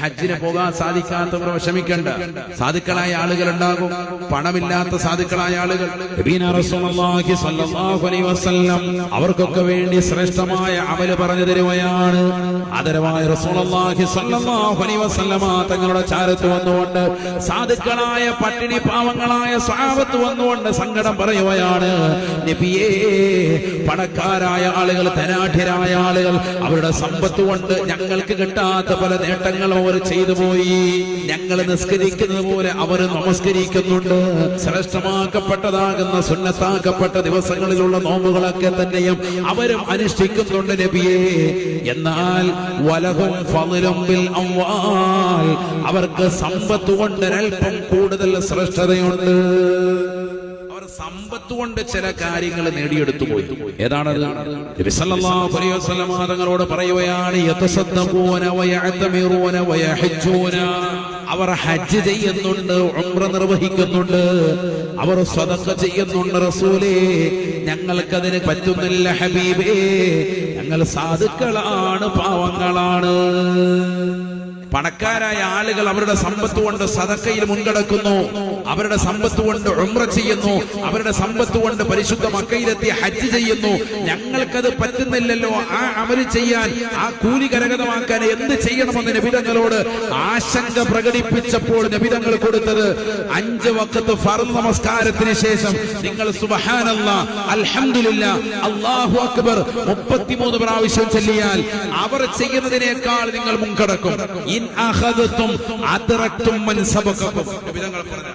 ഹജ്ജിന് പോകാൻ സാധിക്കാത്തവർ വിഷമിക്കണ്ട. സാധുക്കളായ ആളുകൾ ഉണ്ടാകും, പണമില്ലാത്ത സാധുക്കളായ ആളുകൾ. നബിയുനാ റസൂലുള്ളാഹി സ്വല്ലല്ലാഹു അലൈഹി വസല്ലം അവർക്കൊക്കെ വേണ്ടി ശ്രേഷ്ഠമായ അമല് പറഞ്ഞു തരുകയാണ്. ആദരവായ റസൂലുള്ളാഹി സ്വല്ലല്ലാഹു അലൈഹി വസല്ലം തങ്ങളുടെ ചാരത്ത് വന്നുകൊണ്ട് സാധുക്കളായ പട്ടിണി പാവങ്ങളായ സ്വഹാബത്ത് വന്നുകൊണ്ട് സങ്കടം പറയുകയാണ്. നബിയേ, പണക്കാരായ ആളുകൾ, ധനാഢ്യരായ ആളുകൾ അവരുടെ സമ്പത്ത് കൊണ്ട് ഞങ്ങൾക്ക് കിട്ടാത്ത പല നേട്ടങ്ങളും അവർ ചെയ്തു പോയി. ഞങ്ങൾ നിസ്കരിക്കുന്നത് പോലെ അവർ നമസ്കരിക്കുന്നുണ്ട്. ശ്രേഷ്ഠമാക്കപ്പെട്ടതാകുന്ന സുന്നത്താക്കപ്പെട്ട ദിവസങ്ങളിലുള്ള നോമ്പുകളൊക്കെ തന്നെയും അവരും അനുഷ്ഠിക്കുന്നുണ്ട് നബിയേ. എന്നാൽ വലഹും ഫളലും ബിൽ അംവാൽ, അവർക്ക് സമ്പത്ത് കൊണ്ട് ഒരൽപ്പം കൂടുതൽ ശ്രേഷ്ഠതയുണ്ട്. സമ്പത്ത് കൊണ്ട് ചില കാര്യങ്ങൾ നേടിയെടുത്തു പോയി. ഏതാണത്? നബി സല്ലല്ലാഹു അലൈഹി വസല്ലം തങ്ങളോട് പറയുകയാണ്, യതസദ്ദഖൂന വയഅ്തമിറൂന വയഹജ്ജൂന. അവർ ഹജ്ജ് ചെയ്യുന്നുണ്ട്, ഉംറ നിർവഹിക്കുന്നുണ്ട്, അവർ സദഖ ചെയ്യുന്നുണ്ട്. റസൂലേ, ഞങ്ങൾക്കതിന് പറ്റുന്നില്ല ഹബീബേ, ഞങ്ങൾ സാധുക്കളാണ്, പാവങ്ങളാണ്. പണക്കാരായ ആളുകൾ അവരുടെ സമ്പത്ത് കൊണ്ട് സദഖയിൽ മുൻകടക്കുന്നു, അവരുടെ സമ്പത്ത് കൊണ്ട് ഉംറ ചെയ്യുന്നു, അവരുടെ സമ്പത്ത് കൊണ്ട് പരിശുദ്ധ മക്കയിലെത്തി ഹജ്ജ് ചെയ്യുന്നു. ഞങ്ങൾക്കത് പറ്റുന്നില്ലല്ലോ. ആ അമല് ചെയ്യാൻ, ആ കൂലി കരഗതമാക്കാൻ എന്ത് ചെയ്യണമെന്ന് നബിതങ്ങളോട് ആശങ്ക പ്രകടിപ്പിച്ചപ്പോൾ നബിതങ്ങൾ കൊടുത്തത് 5 വഖത്ത് ഫർദ് നമസ്കാരത്തിന് ശേഷം നിങ്ങൾ സുബ്ഹാനല്ലാഹ്, അൽഹംദുലില്ലാഹ്, അല്ലാഹു അക്ബർ 33 പ്രാവശ്യം ചൊല്ലിയാൽ അവർ ചെയ്യുന്നതിനേക്കാൾ നിങ്ങൾ മുൻകടക്കും. ഇൻ അഖദതും അദ്റക്തും മൻ സബഖകും. നബിതങ്ങൾ പറഞ്ഞു.